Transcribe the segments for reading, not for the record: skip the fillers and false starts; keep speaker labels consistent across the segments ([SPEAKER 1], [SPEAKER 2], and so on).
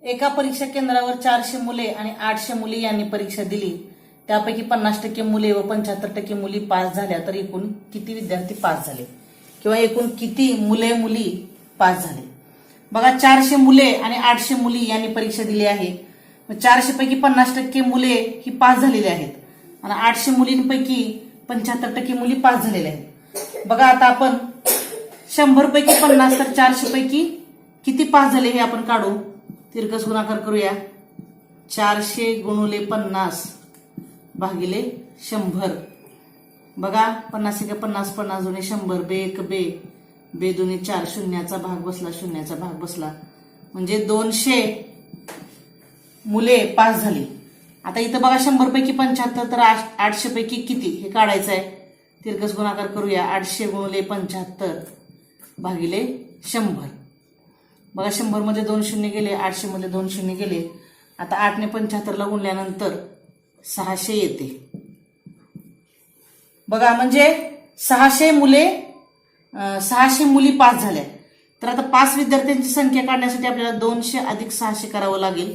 [SPEAKER 1] एका परीक्षा केंद्रावर 400 मुले आणि 800 मुली यांनी परीक्षा दिली. त्यापैकी 50% मुले व 75% मुली पास झाल्या, तर एकूण किती विद्यार्थी पास झाले किंवा एकूण किती मुले मुली पास झाले? बघा, 400 मुले आणि 800 मुली यांनी परीक्षा दिली आहे. 400 पैकी 50% मुले ही पास झालेले आहेत आणि 800 मुलींपैकी 75% मुली पास झालेल्या आहेत. बघा, आता आपण 100 पैकी 50 तर 400 पैकी किती पास झाले हे आपण काढू. तिरकस गुणाकार करूया. 400 गुणुले 50 भागिले 100. बघा, 50 एक 50, 50 दुणे 100, बे एक बे, बे दुणे 4, शून्याचा भाग बसला, शून्याचा भाग बसला, म्हणजे 200 मुले पास झाली. आता इथं बघा, 100 पैकी 75 तर 800 पैकी किती हे काढायचं आहे. तिरकस गुणाकार करूया. 800 गुणुले 75 भागिले 100. बघा, 100 मध्ये 2 शून्य गेले, 800 मध्ये 2 शून्य गेले. आता 8 ने 75 ला गुणल्यानंतर 600 येते. बघा, म्हणजे 600 मुली पास झाल्या. तर आता पास विद्यार्थ्यांची संख्या काढण्यासाठी आपल्याला 200 अधिक 600 करावं लागेल.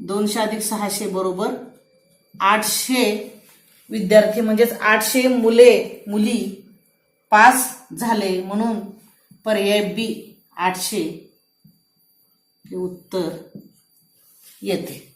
[SPEAKER 1] 200 अधिक 600 बरोबर 800 विद्यार्थी, म्हणजेच 800 मुली पास झाले, म्हणून पर्याय बी 800 हे उत्तर येते.